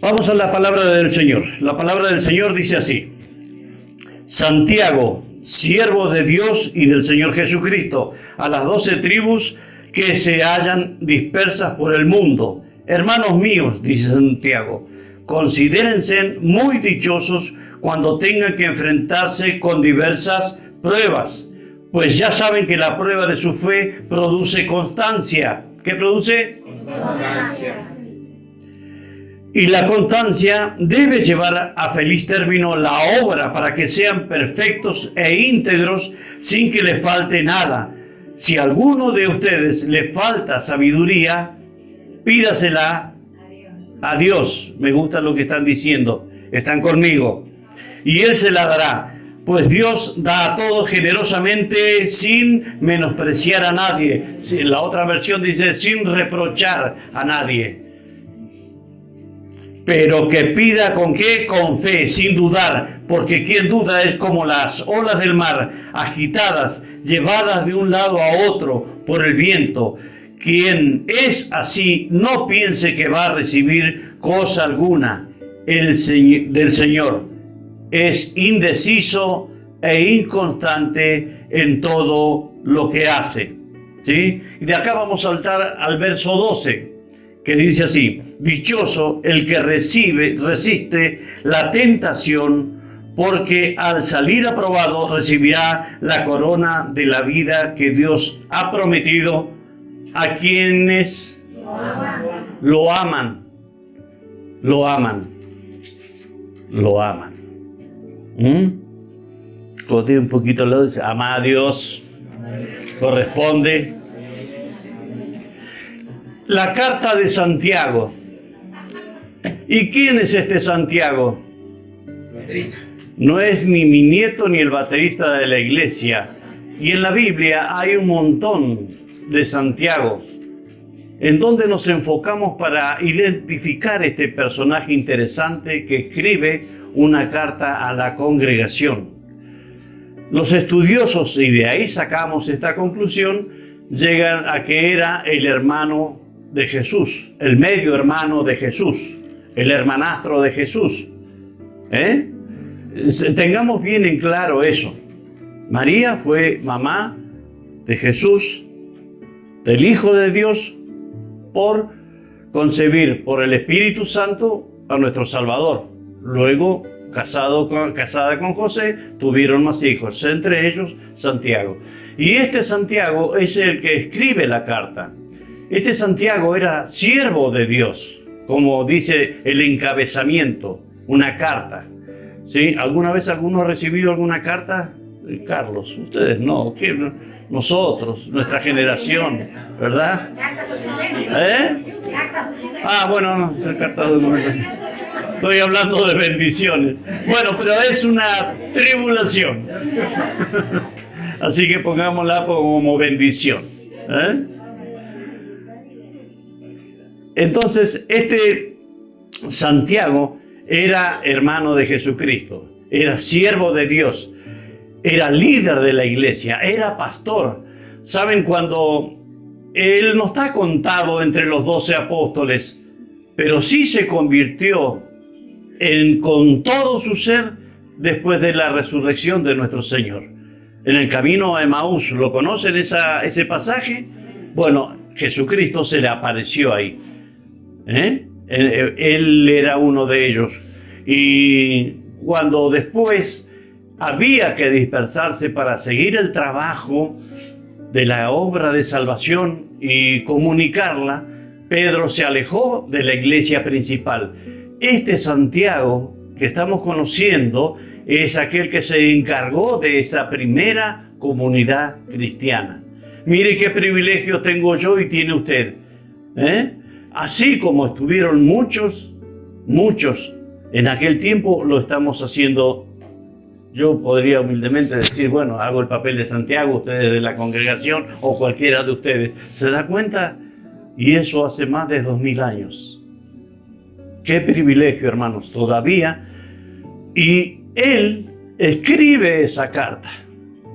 Vamos a la palabra del Señor. La palabra del Señor dice así: Santiago, siervo de Dios y del Señor Jesucristo, a las 12 tribus que se hallan dispersas por el mundo. Hermanos míos, dice Santiago, considérense muy dichosos cuando tengan que enfrentarse con diversas pruebas, pues ya saben que la prueba de su fe produce constancia. ¿Qué produce? Constancia. Y la constancia debe llevar a feliz término la obra para que sean perfectos e íntegros sin que les falte nada. Si a alguno de ustedes le falta sabiduría, pídasela a Dios. Me gusta lo que están diciendo. Están conmigo. Y Él se la dará. Pues Dios da a todos generosamente sin menospreciar a nadie. La otra versión dice sin reprochar a nadie. Pero que pida ¿con qué? Con fe, sin dudar, porque quien duda es como las olas del mar, agitadas, llevadas de un lado a otro por el viento. Quien es así, no piense que va a recibir cosa alguna del Señor. Es indeciso e inconstante en todo lo que hace. ¿Sí? Y de acá vamos a saltar al verso 12. Que dice así: dichoso el que resiste la tentación, porque al salir aprobado recibirá la corona de la vida que Dios ha prometido a quienes lo aman. Lo aman. Lo aman. Cuando tiene un poquito al lado dice: ama a Dios. Corresponde. La carta de Santiago. ¿Y quién es este Santiago? No es ni mi nieto ni el baterista de la iglesia. Y en la Biblia hay un montón de Santiagos, en donde nos enfocamos para identificar este personaje interesante que escribe una carta a la congregación. Los estudiosos, y de ahí sacamos esta conclusión, llegan a que era el hermano de Jesús, el medio hermano de Jesús, el hermanastro de Jesús. Tengamos bien en claro eso. María fue mamá de Jesús, del Hijo de Dios, por concebir por el Espíritu Santo a nuestro Salvador. Luego, casada con José, tuvieron más hijos, entre ellos Santiago. Y este Santiago es el que escribe la carta. Este Santiago era siervo de Dios, como dice el encabezamiento, una carta. ¿Sí? ¿Alguna vez alguno ha recibido alguna carta? Carlos, ustedes no, nosotros, nuestra generación, ¿verdad? Bueno, no, estoy hablando de bendiciones. Bueno, pero es una tribulación. Así que pongámosla como bendición. Entonces, este Santiago era hermano de Jesucristo, era siervo de Dios, era líder de la iglesia, era pastor. ¿Saben? Cuando él no está contado entre los 12 apóstoles, pero sí se convirtió con todo su ser después de la resurrección de nuestro Señor. En el camino a Emaús, ¿lo conocen ese pasaje? Bueno, Jesucristo se le apareció ahí. Él era uno de ellos. Y cuando después había que dispersarse para seguir el trabajo de la obra de salvación y comunicarla, Pedro se alejó de la iglesia principal. Este Santiago que estamos conociendo es aquel que se encargó de esa primera comunidad cristiana. Mire qué privilegio tengo yo y tiene usted. Así como estuvieron muchos en aquel tiempo, lo estamos haciendo. Yo podría humildemente decir, bueno, hago el papel de Santiago, ustedes de la congregación o cualquiera de ustedes. ¿Se da cuenta? Y eso hace más de 2000 años. Qué privilegio, hermanos, todavía. Y él escribe esa carta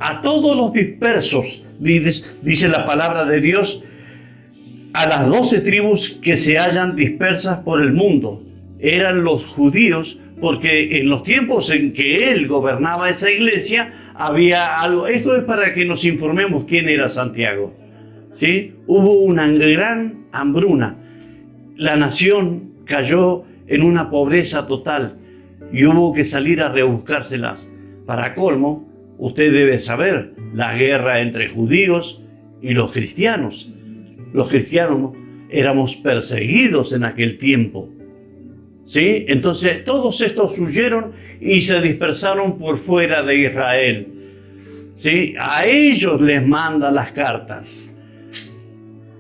a todos los dispersos, dice la palabra de Dios, a las 12 tribus que se hallan dispersas por el mundo. eran los judíos, porque en los tiempos en que él gobernaba esa iglesia había algo. Esto es para que nos informemos quién era Santiago, ¿sí? Hubo una gran hambruna. La nación cayó en una pobreza total y hubo que salir a rebuscárselas. Para colmo, usted debe saber la guerra entre judíos y los cristianos. Los cristianos éramos perseguidos en aquel tiempo, ¿sí? Entonces todos estos huyeron y se dispersaron por fuera de Israel, ¿sí? A ellos les manda las cartas.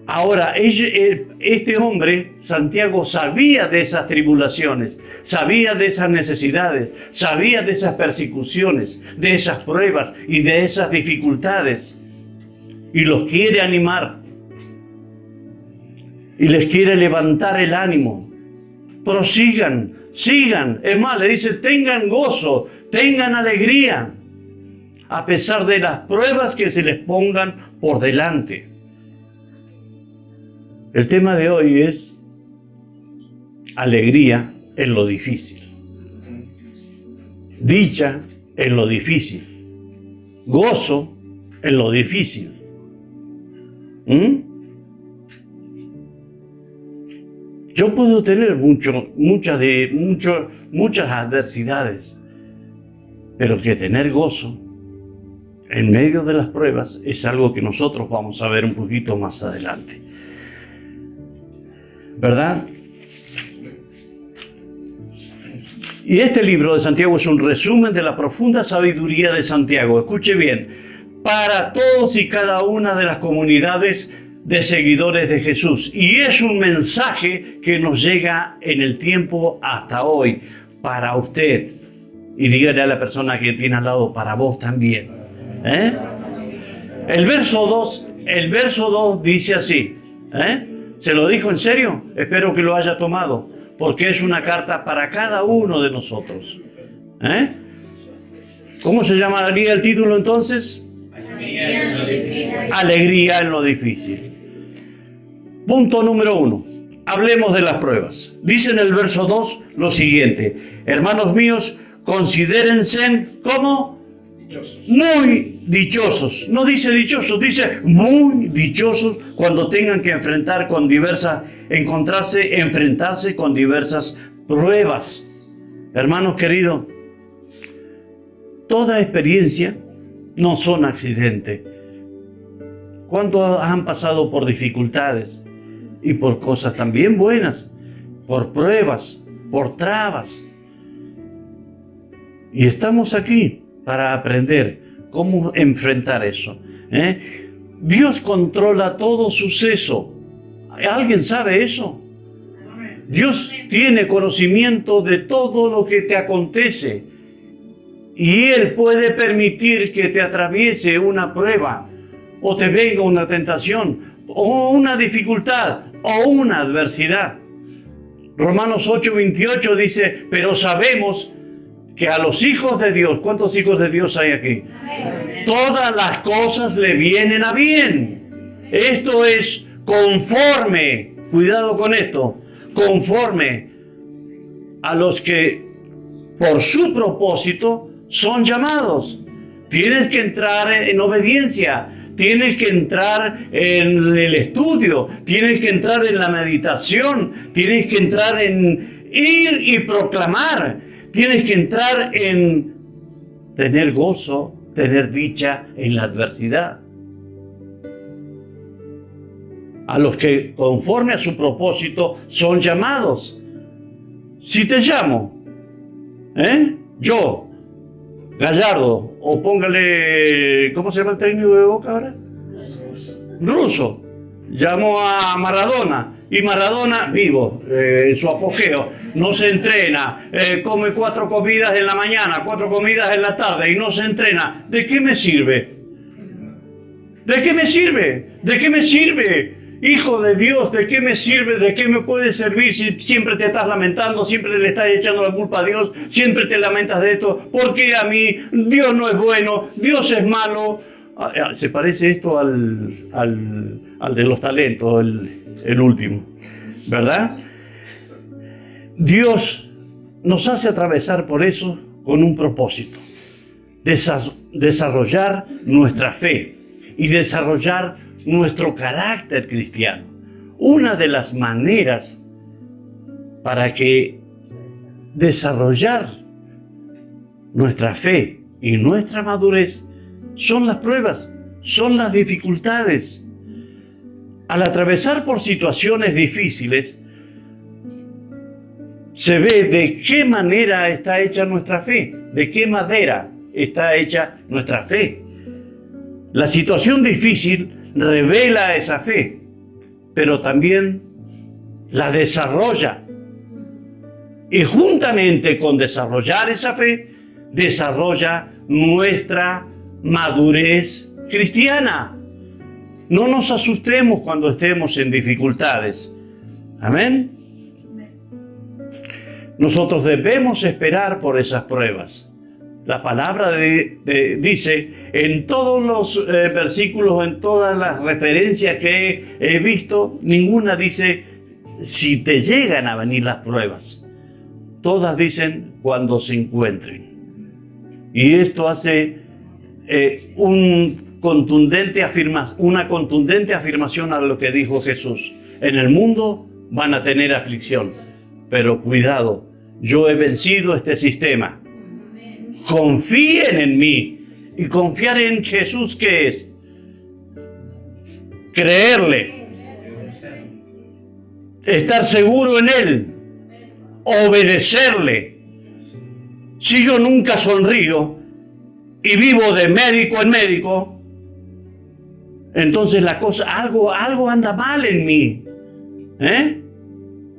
Ahora, este hombre, Santiago, sabía de esas tribulaciones, sabía de esas necesidades, sabía de esas persecuciones, de esas pruebas y de esas dificultades. Y los quiere animar. Y les quiere levantar el ánimo. Prosigan, sigan. Es más, le dice, tengan gozo, tengan alegría, a pesar de las pruebas que se les pongan por delante. El tema de hoy es alegría en lo difícil. Dicha en lo difícil. Gozo en lo difícil. Yo puedo tener muchas adversidades, pero que tener gozo en medio de las pruebas es algo que nosotros vamos a ver un poquito más adelante. ¿Verdad? Y este libro de Santiago es un resumen de la profunda sabiduría de Santiago. Escuche bien, para todos y cada una de las comunidades de seguidores de Jesús. Y es un mensaje que nos llega en el tiempo hasta hoy, para usted. Y dígale a la persona que tiene al lado, para vos también. El verso 2 dice así. ¿Se lo dijo en serio? Espero que lo haya tomado, porque es una carta para cada uno de nosotros. ¿Cómo se llamaría el título entonces? Alegría en lo difícil. Alegría en lo difícil. Punto número 1. Hablemos de las pruebas. Dice en el verso 2 lo siguiente: hermanos míos, considérense como muy dichosos. No dice dichosos, dice muy dichosos cuando tengan que enfrentarse con diversas pruebas. Hermanos queridos, toda experiencia no son accidentes. ¿Cuántos han pasado por dificultades y por cosas también buenas, por pruebas, por trabas? Y estamos aquí para aprender cómo enfrentar eso. Dios controla todo suceso. ¿Alguien sabe eso? Dios tiene conocimiento de todo lo que te acontece. Y Él puede permitir que te atraviese una prueba, o te venga una tentación, o una dificultad, o una adversidad. Romanos 8:28 dice, pero sabemos que a los hijos de Dios, ¿cuántos hijos de Dios hay aquí? Amén. Todas las cosas le vienen a bien. Esto es conforme, cuidado con esto, conforme a los que por su propósito son llamados. Tienes que entrar en obediencia, tienes que entrar en el estudio, tienes que entrar en la meditación, tienes que entrar en ir y proclamar. Tienes que entrar en tener gozo, tener dicha en la adversidad. A los que conforme a su propósito son llamados. Si te llamo, yo, Gallardo, o póngale, ¿cómo se llama el técnico de Boca ahora? Russo. Llamo a Maradona. Y Maradona, vivo, en su apogeo, no se entrena, come 4 comidas en la mañana, 4 comidas en la tarde y no se entrena. ¿De qué me sirve? ¿De qué me sirve? ¿De qué me sirve? Hijo de Dios, ¿de qué me sirve? ¿De qué me puede servir si siempre te estás lamentando, siempre le estás echando la culpa a Dios, siempre te lamentas de esto? ¿Por qué a mí? Dios no es bueno, Dios es malo. Se parece esto al de los talentos, el último, ¿verdad? Dios nos hace atravesar por eso con un propósito: desarrollar nuestra fe y desarrollar nuestro carácter cristiano. Una de las maneras para que desarrollar nuestra fe y nuestra madurez son las pruebas, son las dificultades. Al atravesar por situaciones difíciles, se ve de qué manera está hecha nuestra fe, de qué madera está hecha nuestra fe. La situación difícil revela esa fe, pero también la desarrolla. Y juntamente con desarrollar esa fe, desarrolla nuestra madurez cristiana. No nos asustemos cuando estemos en dificultades. Amén. Nosotros debemos esperar por esas pruebas. La palabra dice en todos los versículos, en todas las referencias que he visto, ninguna dice si te llegan a venir las pruebas. Todas dicen cuando se encuentren. Y esto hace una contundente afirmación a lo que dijo Jesús. En el mundo van a tener aflicción, pero cuidado, yo he vencido este sistema. Confíen en mí. Y confiar en Jesús, ¿qué es? Creerle, estar seguro en Él, obedecerle. Si yo nunca sonrío y vivo de médico en médico, entonces la cosa, algo anda mal en mí.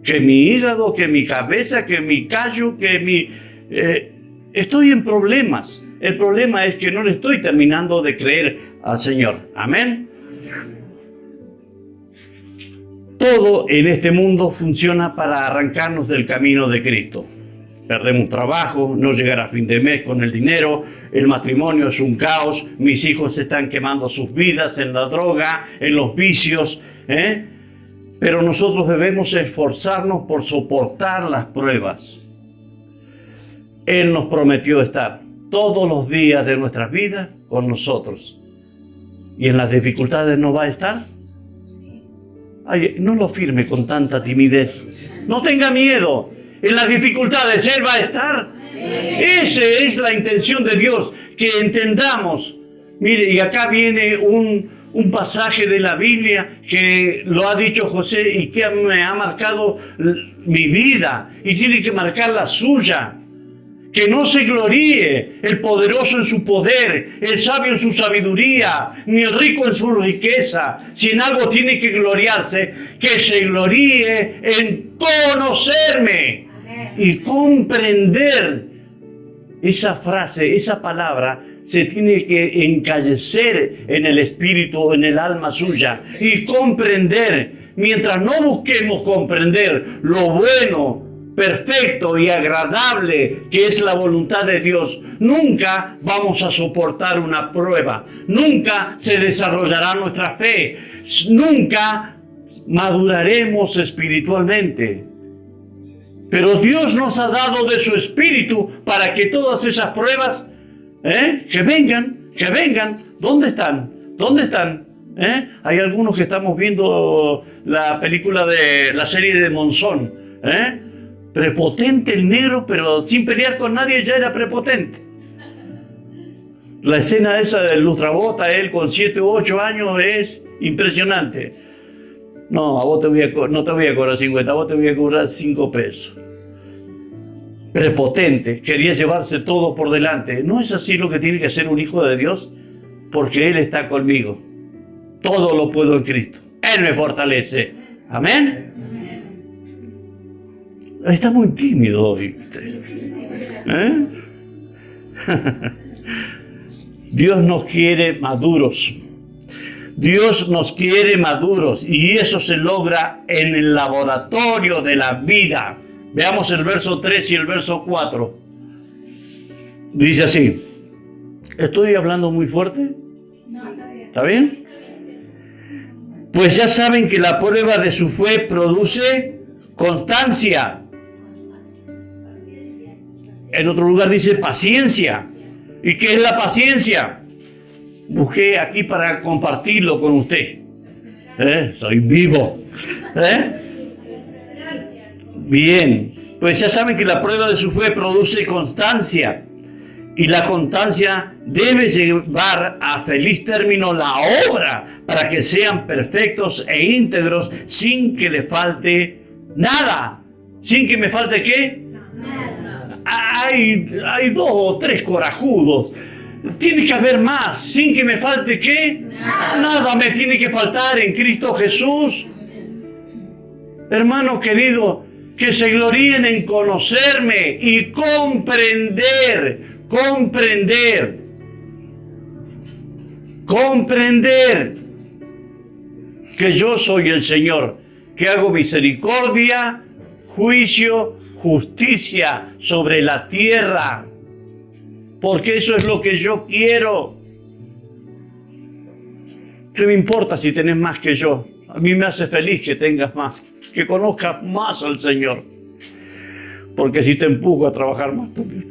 Que mi hígado, que mi cabeza, que mi callo, que mi... estoy en problemas. El problema es que no le estoy terminando de creer al Señor. Amén. Todo en este mundo funciona para arrancarnos del camino de Cristo. Perdemos trabajo, no llegar a fin de mes con el dinero, el matrimonio es un caos, mis hijos están quemando sus vidas en la droga, en los vicios, Pero nosotros debemos esforzarnos por soportar las pruebas. Él nos prometió estar todos los días de nuestras vidas con nosotros. ¿Y en las dificultades no va a estar? Ay, no lo firme con tanta timidez. No tenga miedo. En las dificultades Él va a estar. Esa es la intención de Dios, que entendamos. Mire, y acá viene un pasaje de la Biblia que lo ha dicho José y que me ha marcado mi vida y tiene que marcar la suya. Que no se gloríe el poderoso en su poder, el sabio en su sabiduría, ni el rico en su riqueza. Si en algo tiene que gloriarse, que se gloríe en conocerme y comprender. Esa frase, esa palabra, se tiene que encallecer en el espíritu, en el alma suya y comprender. Mientras no busquemos comprender lo bueno, perfecto y agradable que es la voluntad de Dios, nunca vamos a soportar una prueba, nunca se desarrollará nuestra fe, nunca maduraremos espiritualmente. Pero Dios nos ha dado de su espíritu para que todas esas pruebas que vengan, ¿dónde están? ¿Dónde están? Hay algunos que estamos viendo la película de la serie de Monzón, prepotente el negro, pero sin pelear con nadie ya era prepotente. La escena esa del lustrabota, él con 7 u 8 años, es impresionante. No, a vos no te voy a cobrar 50, a vos te voy a cobrar 5 pesos. Prepotente, quería llevarse todo por delante. ¿No es así lo que tiene que ser un hijo de Dios? Porque Él está conmigo. Todo lo puedo en Cristo. Él me fortalece. Amén. Está muy tímido hoy usted. Dios nos quiere maduros. Dios nos quiere maduros y eso se logra en el laboratorio de la vida. Veamos el verso 3 y el verso 4. Dice así. ¿Estoy hablando muy fuerte? No, está bien. ¿Está bien? Pues ya saben que la prueba de su fe produce constancia. En otro lugar dice paciencia. ¿Y qué es la paciencia? Busqué aquí para compartirlo con usted. Soy vivo. Bien. Pues ya saben que la prueba de su fe produce constancia. Y la constancia debe llevar a feliz término la obra para que sean perfectos e íntegros sin que le falte nada. ¿Sin que me falte qué? Nada. Hay 2 o 3 corajudos. Tiene que haber más. ¿Sin que me falte qué? Nada me tiene que faltar en Cristo Jesús. Hermano querido, que se gloríen en conocerme y comprender que yo soy el Señor, que hago misericordia, juicio, justicia sobre la tierra, porque eso es lo que yo quiero. ¿Qué me importa si tenés más que yo? A mí me hace feliz que tengas más, que conozcas más al Señor, porque si te empujo a trabajar más también.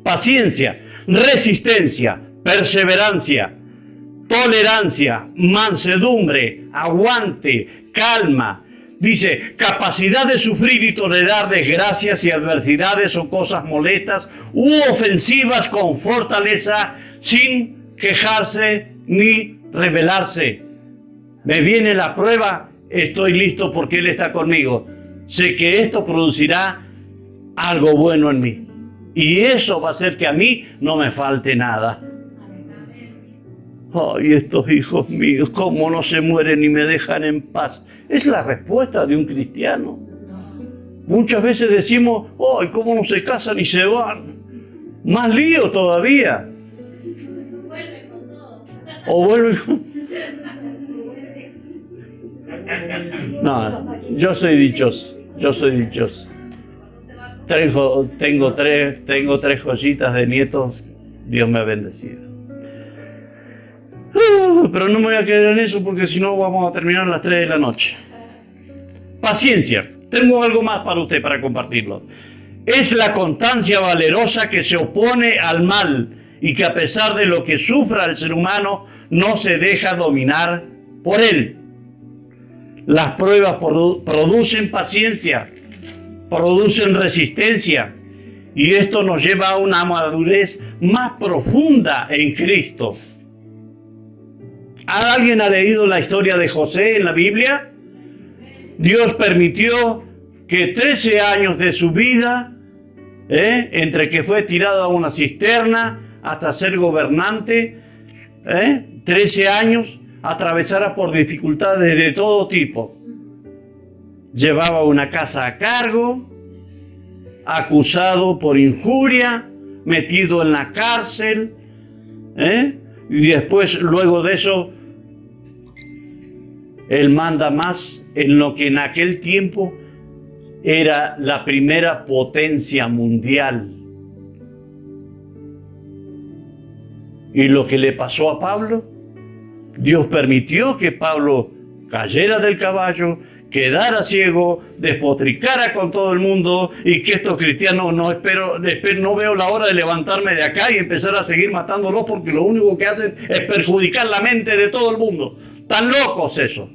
Paciencia, resistencia, perseverancia, tolerancia, mansedumbre, aguante, calma. Dice, capacidad de sufrir y tolerar desgracias y adversidades o cosas molestas u ofensivas con fortaleza, sin quejarse ni rebelarse. Me viene la prueba, estoy listo porque Él está conmigo. Sé que esto producirá algo bueno en mí. Y eso va a hacer que a mí no me falte nada. Ay, estos hijos míos, cómo no se mueren y me dejan en paz. Es la respuesta de un cristiano. Muchas veces decimos, ay, cómo no se casan y se van. Más lío todavía. O vuelven con... No, yo soy dichoso. Tengo tres joyitas de nietos. Dios me ha bendecido. Pero no me voy a quedar en eso porque si no vamos a terminar a las 3 de la noche. Paciencia. Tengo algo más para usted para compartirlo. Es la constancia valerosa que se opone al mal y que a pesar de lo que sufra el ser humano no se deja dominar por él. Las pruebas producen paciencia, producen resistencia y esto nos lleva a una madurez más profunda en Cristo. ¿Alguien ha leído la historia de José en la Biblia? Dios permitió que 13 años de su vida, entre que fue tirado a una cisterna hasta ser gobernante, 13 años, atravesara por dificultades de todo tipo. Llevaba una casa a cargo, acusado por injuria, metido en la cárcel, y después, luego de eso, él manda más en lo que en aquel tiempo era la primera potencia mundial. Y lo que le pasó a Pablo, Dios permitió que Pablo cayera del caballo, quedara ciego, despotricara con todo el mundo y que estos cristianos no veo la hora de levantarme de acá y empezar a seguir matándolos porque lo único que hacen es perjudicar la mente de todo el mundo. Tan locos eso.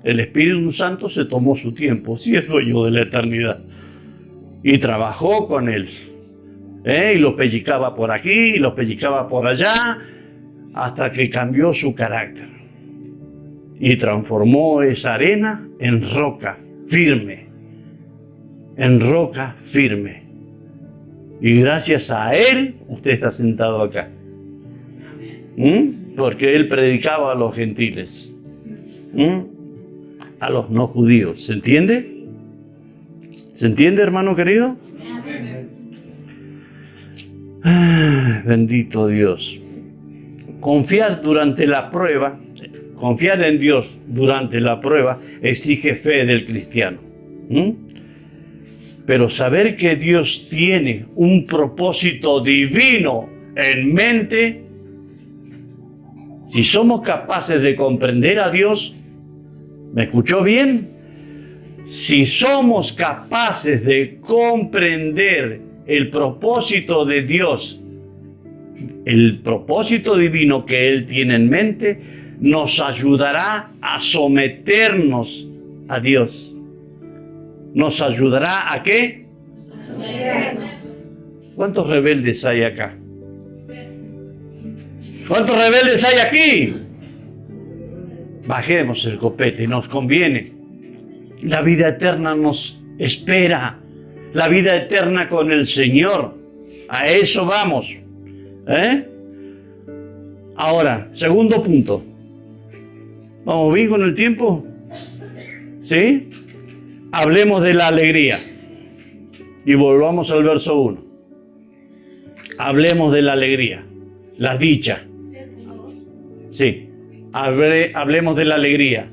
El Espíritu Santo se tomó su tiempo, sí es dueño de la eternidad, y trabajó con él. Y los pellizcaba por aquí, y los pellizcaba por allá, hasta que cambió su carácter. Y transformó esa arena en roca firme. En roca firme. Y gracias a él, usted está sentado acá. Porque él predicaba a los gentiles. A los no judíos. ¿Se entiende? ¿Se entiende, hermano querido? Bendito Dios. Confiar en Dios durante la prueba exige fe del cristiano. Pero saber que Dios tiene un propósito divino en mente, si somos capaces de comprender a Dios, ¿me escuchó bien? Si somos capaces de comprender el propósito de Dios, el propósito divino que Él tiene en mente, nos ayudará a someternos a Dios. ¿Nos ayudará a qué? ¿Cuántos rebeldes hay acá? ¿Cuántos rebeldes hay aquí? Bajemos el copete, nos conviene. La vida eterna nos espera. La vida eterna con el Señor. A eso vamos. Ahora, segundo punto. ¿Vamos bien con el tiempo? ¿Sí? Hablemos de la alegría. Y volvamos al verso 1. Hablemos de la alegría, la dicha. Sí, hablemos de la alegría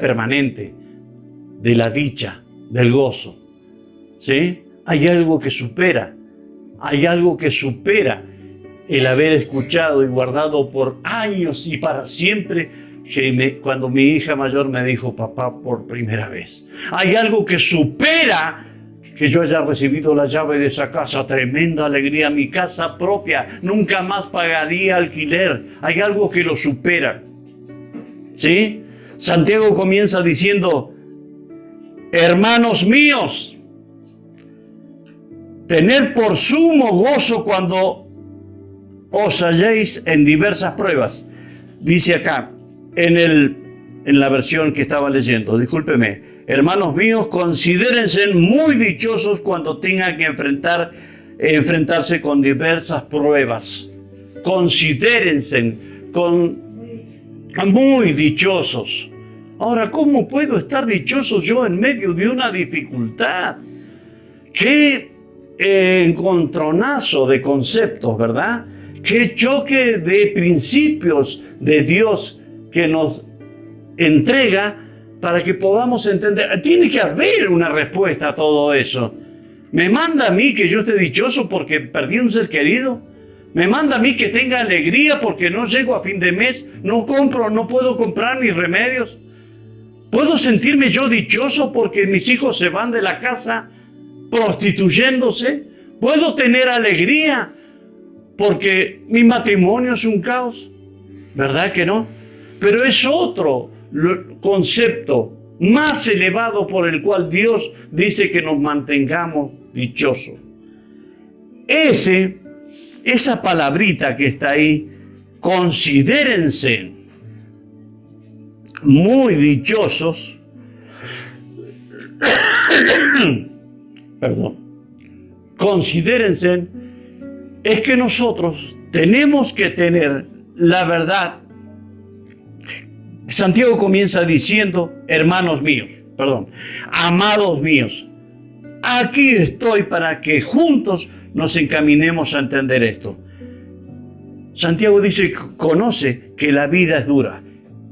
permanente, de la dicha, del gozo. ¿Sí? Hay algo que supera el haber escuchado y guardado por años y para siempre, cuando mi hija mayor me dijo papá por primera vez. Hay algo que supera que yo haya recibido la llave de esa casa, tremenda alegría, mi casa propia, nunca más pagaría alquiler. Hay algo que lo supera. ¿Sí? Santiago comienza diciendo, hermanos míos, tened por sumo gozo cuando os halléis en diversas pruebas. Dice acá, en la versión que estaba leyendo, discúlpeme, hermanos míos, considérense muy dichosos cuando tengan que enfrentarse con diversas pruebas. Considérense muy dichosos. Ahora, ¿cómo puedo estar dichoso yo en medio de una dificultad? Qué encontronazo de conceptos, ¿verdad? Qué choque de principios de Dios que nos entrega para que podamos entender. Tiene que haber una respuesta a todo eso. ¿Me manda a mí que yo esté dichoso porque perdí un ser querido? ¿Me manda a mí que tenga alegría porque no llego a fin de mes? No puedo comprar mis remedios. ¿Puedo sentirme yo dichoso porque mis hijos se van de la casa prostituyéndose? ¿Puedo tener alegría porque mi matrimonio es un caos? ¿Verdad que no? Pero es otro concepto más elevado por el cual Dios dice que nos mantengamos dichosos. Esa palabrita que está ahí, considérense muy dichosos. Perdón. Considérense, es que nosotros tenemos que tener la verdad. Santiago comienza diciendo, amados míos, aquí estoy para que juntos nos encaminemos a entender esto. Santiago dice, conoce que la vida es dura.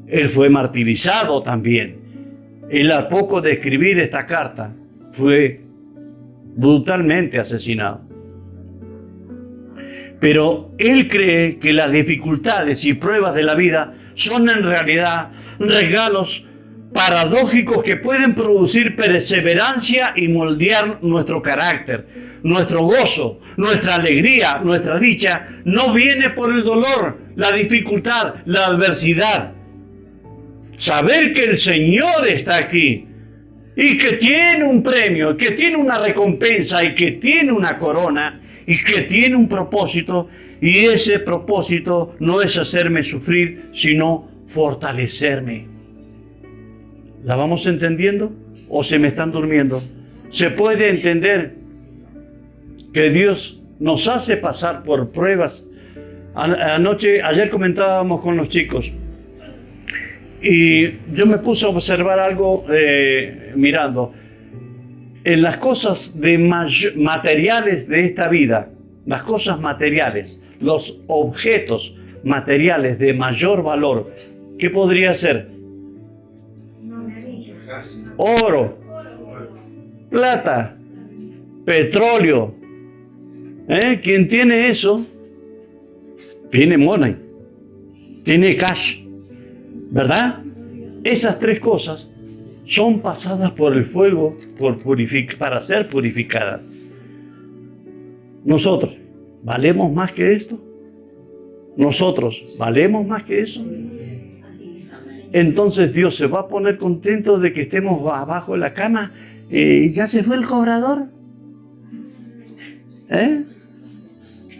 Él fue martirizado también. Él, a poco de escribir esta carta, fue brutalmente asesinado. Pero él cree que las dificultades y pruebas de la vida son en realidad regalos paradójicos que pueden producir perseverancia y moldear nuestro carácter. Nuestro gozo, nuestra alegría, nuestra dicha no viene por el dolor, la dificultad, la adversidad. Saber que el Señor está aquí y que tiene un premio, que tiene una recompensa y que tiene una corona y que tiene un propósito, y ese propósito no es hacerme sufrir, sino fortalecerme. ¿La vamos entendiendo o se me están durmiendo? Se puede entender que Dios nos hace pasar por pruebas. Ayer comentábamos con los chicos y yo me puse a observar algo mirando en las cosas materiales de esta vida, las cosas materiales, los objetos materiales de mayor valor. ¿Qué podría ser? Oro, plata, petróleo. Quien tiene eso, tiene money, tiene cash, ¿verdad? Esas tres cosas son pasadas por el fuego para ser purificadas. Nosotros, ¿valemos más que esto? ¿Nosotros valemos más que eso? Entonces Dios se va a poner contento de que estemos abajo de la cama. ¿Ya se fue el cobrador?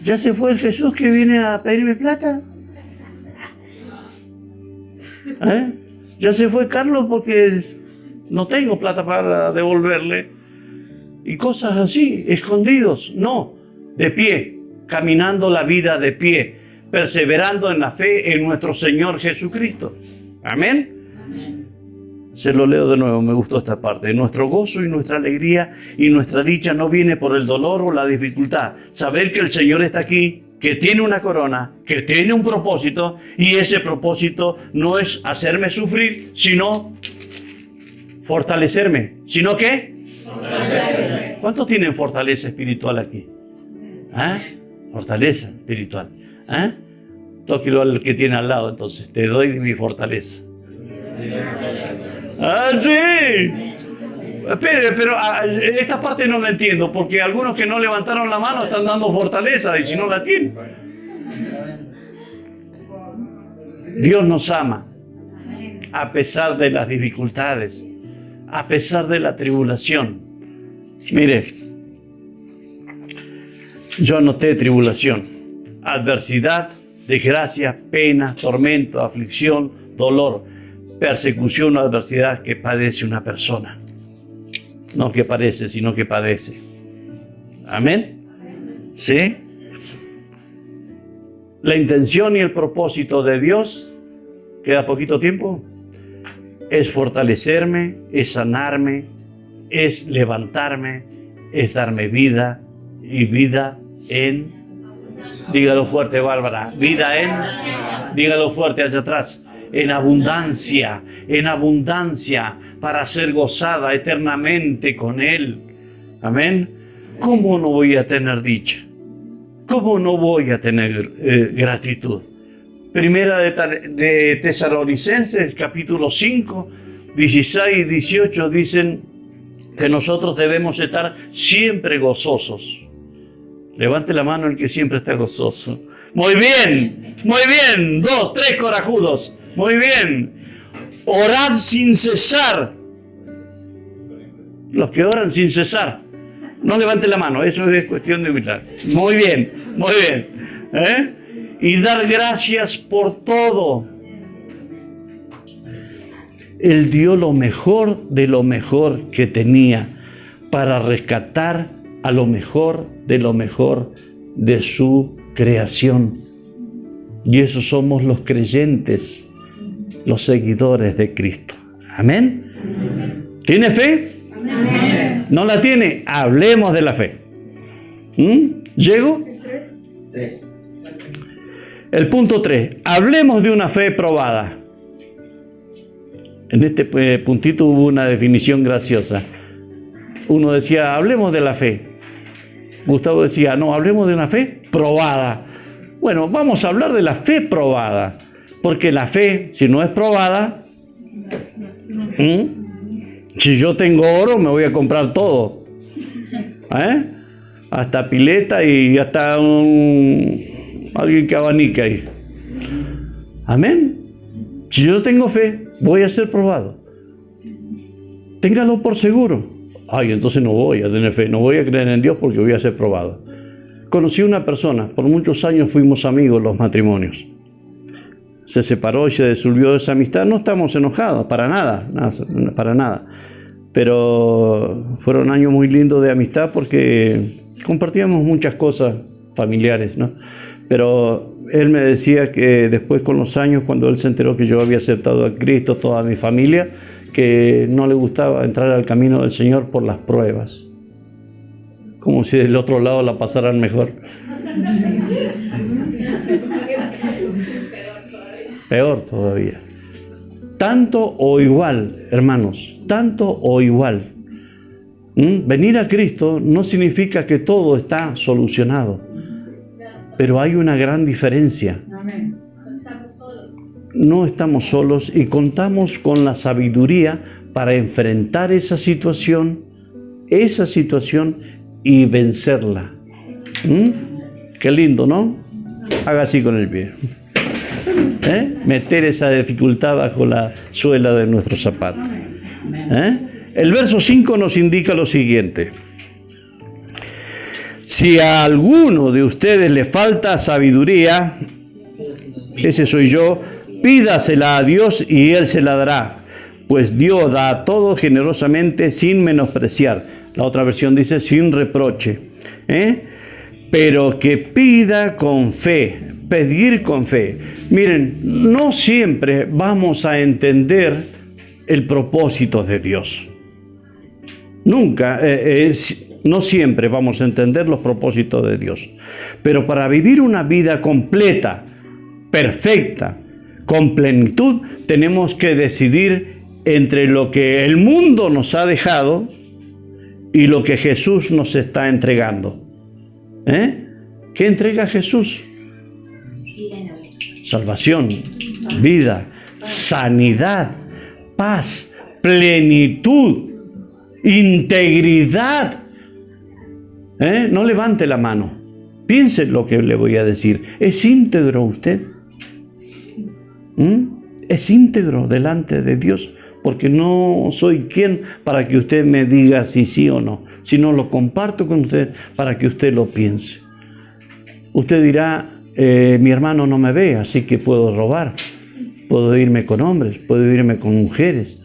¿Ya se fue el Jesús que viene a pedirme plata? ¿Ya se fue Carlos porque no tengo plata para devolverle? Y cosas así, escondidos. No, de pie, caminando la vida de pie, perseverando en la fe en nuestro Señor Jesucristo. Amén. Se lo leo de nuevo, me gustó esta parte. Nuestro gozo y nuestra alegría y nuestra dicha no viene por el dolor o la dificultad. Saber que el Señor está aquí, que tiene una corona, que tiene un propósito, y ese propósito no es hacerme sufrir, sino fortalecerme. ¿Sino qué? Fortalecerme. ¿Cuántos tienen fortaleza espiritual aquí? Fortaleza espiritual. Tóquelo al que tiene al lado, entonces. Te doy de mi fortaleza. Sí. Pero esta parte no la entiendo, porque algunos que no levantaron la mano están dando fortaleza, y si no la tienen. Dios nos ama a pesar de las dificultades, a pesar de la tribulación. Mire, yo anoté tribulación, adversidad, desgracia, pena, tormento, aflicción, dolor, persecución o adversidad que padece una persona. No que parece, sino que padece. Amén. ¿Sí? La intención y el propósito de Dios, queda poquito tiempo, es fortalecerme, es sanarme, es levantarme, es darme vida, y vida en, dígalo fuerte, Bárbara, vida en, dígalo fuerte hacia atrás, en abundancia, para ser gozada eternamente con Él. Amén. ¿Cómo no voy a tener dicha? ¿Cómo no voy a tener gratitud? Primera de Tesalonicenses, capítulo 5, 16 y 18 dicen que nosotros debemos estar siempre gozosos. Levante la mano el que siempre está gozoso. Muy bien, 2, 3 corajudos. Muy bien. Orad sin cesar. Los que oran sin cesar. No levante la mano, eso es cuestión de humildad. Muy bien. Y dar gracias por todo. Él dio lo mejor de lo mejor que tenía para rescatar a lo mejor de su creación. Y esos somos los creyentes, los seguidores de Cristo. Amén. ¿Tiene fe? Amén. ¿No la tiene? Hablemos de la fe. ¿Llego? El punto 3. Hablemos de una fe probada. En este puntito hubo una definición graciosa. Uno decía, hablemos de la fe. Gustavo decía, no, hablemos de una fe probada. Bueno, vamos a hablar de la fe probada. Porque la fe, si no es probada, si yo tengo oro, me voy a comprar todo. Hasta pileta y hasta alguien que abanica ahí. Amén. Si yo tengo fe, voy a ser probado. Téngalo por seguro. Ay, entonces no voy a tener fe, no voy a creer en Dios porque voy a ser probado. Conocí una persona, por muchos años fuimos amigos los matrimonios. Se separó y se disolvió esa amistad. No estamos enojados, para nada. Pero fueron años muy lindos de amistad porque compartíamos muchas cosas familiares, ¿no? Pero él me decía que después con los años, cuando él se enteró que yo había aceptado a Cristo, toda mi familia, que no le gustaba entrar al camino del Señor por las pruebas. Como si del otro lado la pasaran mejor. Peor todavía. Tanto o igual, hermanos, tanto o igual. Venir a Cristo no significa que todo está solucionado, pero hay una gran diferencia. No estamos solos y contamos con la sabiduría para enfrentar esa situación y vencerla. Qué lindo, ¿no? Haga así con el pie. Meter esa dificultad bajo la suela de nuestro zapato. El verso 5 nos indica lo siguiente. Si a alguno de ustedes le falta sabiduría, ese soy yo, pídasela a Dios y Él se la dará, pues Dios da a todos generosamente sin menospreciar. La otra versión dice sin reproche. Pero que pida con fe, pedir con fe. Miren, no siempre vamos a entender el propósito de Dios. Nunca, no siempre vamos a entender los propósitos de Dios. Pero para vivir una vida completa, perfecta, con plenitud, tenemos que decidir entre lo que el mundo nos ha dejado y lo que Jesús nos está entregando. ¿Qué entrega Jesús? Salvación, vida, sanidad, paz, plenitud, integridad. No levante la mano. Piense lo que le voy a decir. ¿Es íntegro usted? ¿Es íntegro delante de Dios? Porque no soy quien para que usted me diga si sí o no, sino lo comparto con usted para que usted lo piense. Usted dirá, mi hermano no me ve, así que puedo robar, puedo irme con hombres, puedo irme con mujeres.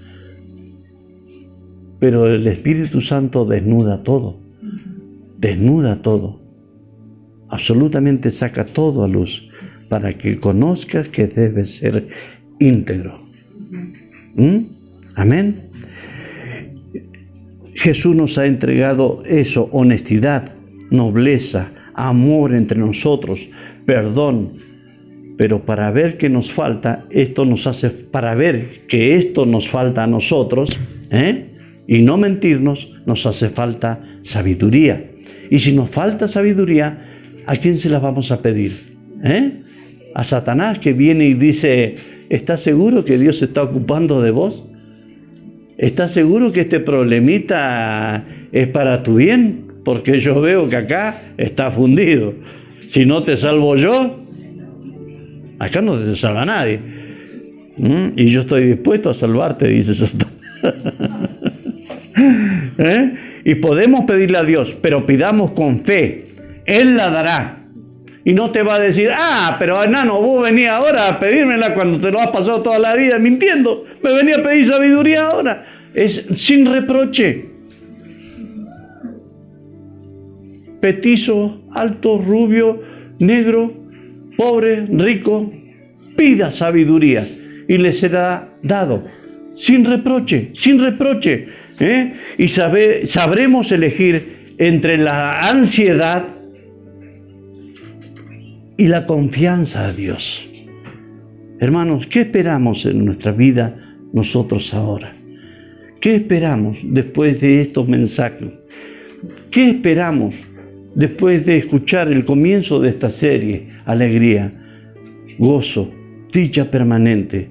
Pero el Espíritu Santo desnuda todo, absolutamente saca todo a luz para que conozca que debe ser íntegro. Amén. Jesús nos ha entregado eso, honestidad, nobleza, amor entre nosotros, perdón. Pero para ver que nos falta, para ver que esto nos falta a nosotros, y no mentirnos, nos hace falta sabiduría. Y si nos falta sabiduría, ¿a quién se la vamos a pedir? A Satanás, que viene y dice, ¿estás seguro que Dios se está ocupando de vos? ¿Estás seguro que este problemita es para tu bien? Porque yo veo que acá está fundido. Si no te salvo yo, acá no te salva nadie. Y yo estoy dispuesto a salvarte, dice Satanás. Y podemos pedirle a Dios, pero pidamos con fe. Él la dará. Y no te va a decir, pero enano, vos venís ahora a pedírmela cuando te lo has pasado toda la vida mintiendo. Me venía a pedir sabiduría ahora. Es sin reproche. Petizo, alto, rubio, negro, pobre, rico, pida sabiduría y le será dado. Sin reproche, sin reproche. Y sabremos elegir entre la ansiedad y la confianza a Dios. Hermanos, ¿qué esperamos en nuestra vida nosotros ahora? ¿Qué esperamos después de estos mensajes? ¿Qué esperamos después de escuchar el comienzo de esta serie? Alegría, gozo, dicha permanente.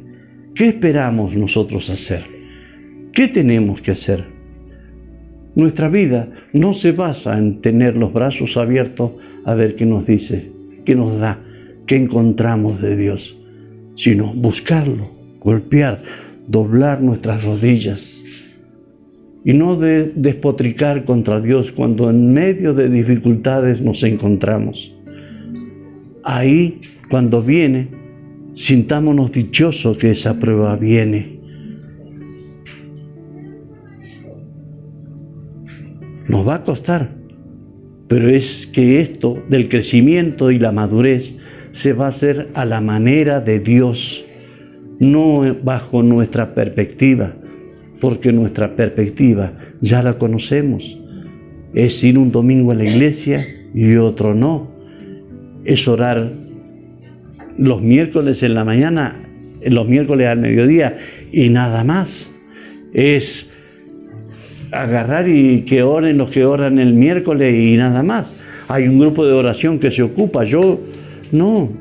¿Qué esperamos nosotros hacer? ¿Qué tenemos que hacer? Nuestra vida no se basa en tener los brazos abiertos a ver qué nos dice, qué nos da, qué encontramos de Dios, sino buscarlo, golpear, doblar nuestras rodillas y no despotricar contra Dios cuando en medio de dificultades nos encontramos. Ahí, cuando viene, sintámonos dichosos que esa prueba viene. Nos va a costar, pero es que esto del crecimiento y la madurez se va a hacer a la manera de Dios, no bajo nuestra perspectiva, porque nuestra perspectiva ya la conocemos. Es ir un domingo a la iglesia y otro no. Es orar los miércoles en la mañana, los miércoles al mediodía y nada más. Es agarrar y que oren los que oran el miércoles y nada más. Hay un grupo de oración que se ocupa, yo no.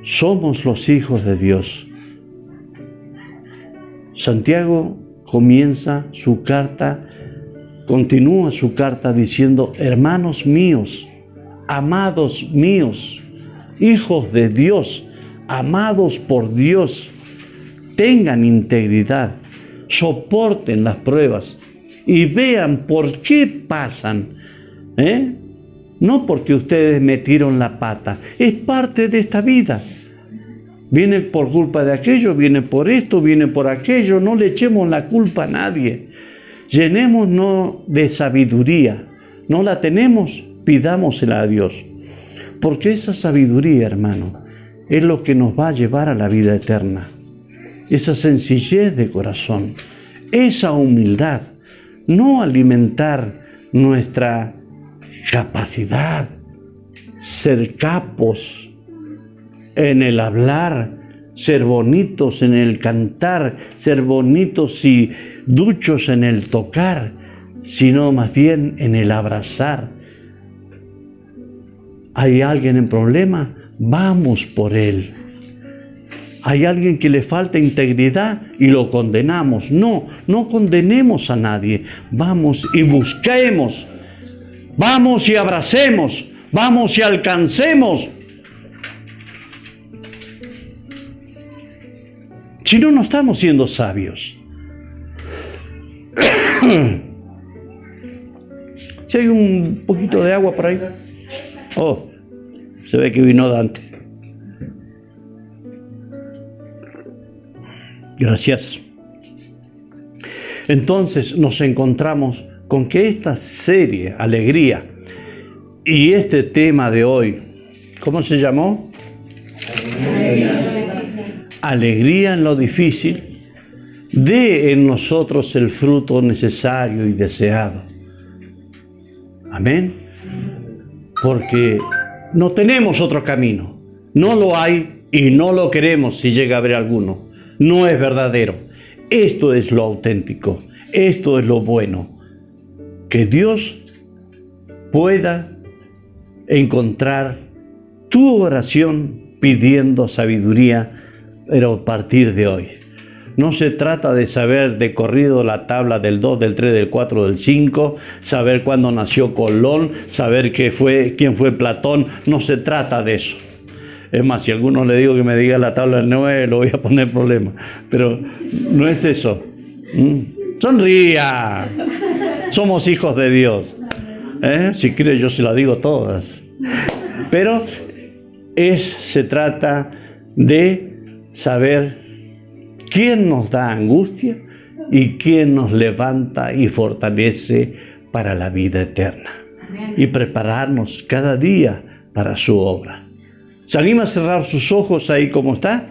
Somos los hijos de Dios. Santiago comienza su carta continúa su carta diciendo: hermanos míos, amados míos, hijos de Dios, amados por Dios, tengan integridad, soporten las pruebas y vean por qué pasan. No porque ustedes metieron la pata, es parte de esta vida. Viene por culpa de aquello, viene por esto, viene por aquello. No le echemos la culpa a nadie. Llenémonos de sabiduría. No la tenemos, pidámosela a Dios. Porque esa sabiduría, hermano, es lo que nos va a llevar a la vida eterna. Esa sencillez de corazón, esa humildad, no alimentar nuestra capacidad, ser capos en el hablar, ser bonitos en el cantar, ser bonitos y duchos en el tocar, sino más bien en el abrazar. ¿Hay alguien en problema? Vamos por él. ¿Hay alguien que le falta integridad y lo condenamos? No, no condenemos a nadie. Vamos y busquemos. Vamos y abracemos. Vamos y alcancemos. Si no, no estamos siendo sabios. Si hay un poquito de agua por ahí. Oh, se ve que vino Dante. Gracias. Entonces nos encontramos con que esta serie, Alegría, y este tema de hoy, ¿cómo se llamó? Alegría en lo difícil, dé en nosotros el fruto necesario y deseado. Amén. Porque no tenemos otro camino. No lo hay y no lo queremos si llega a haber alguno. No es verdadero. Esto es lo auténtico. Esto es lo bueno. Que Dios pueda encontrar tu oración pidiendo sabiduría, pero a partir de hoy. No se trata de saber de corrido la tabla del 2, del 3, del 4, del 5, saber cuándo nació Colón, saber quién fue Platón. No se trata de eso. Es más, si a alguno le digo que me diga la tabla del 9, lo voy a poner problema. Pero no es eso. Sonría. Somos hijos de Dios. Si quiere yo se la digo todas. Pero se trata de saber quién nos da angustia y quién nos levanta y fortalece para la vida eterna. Y prepararnos cada día para su obra. ¿Se anima a cerrar sus ojos ahí como está?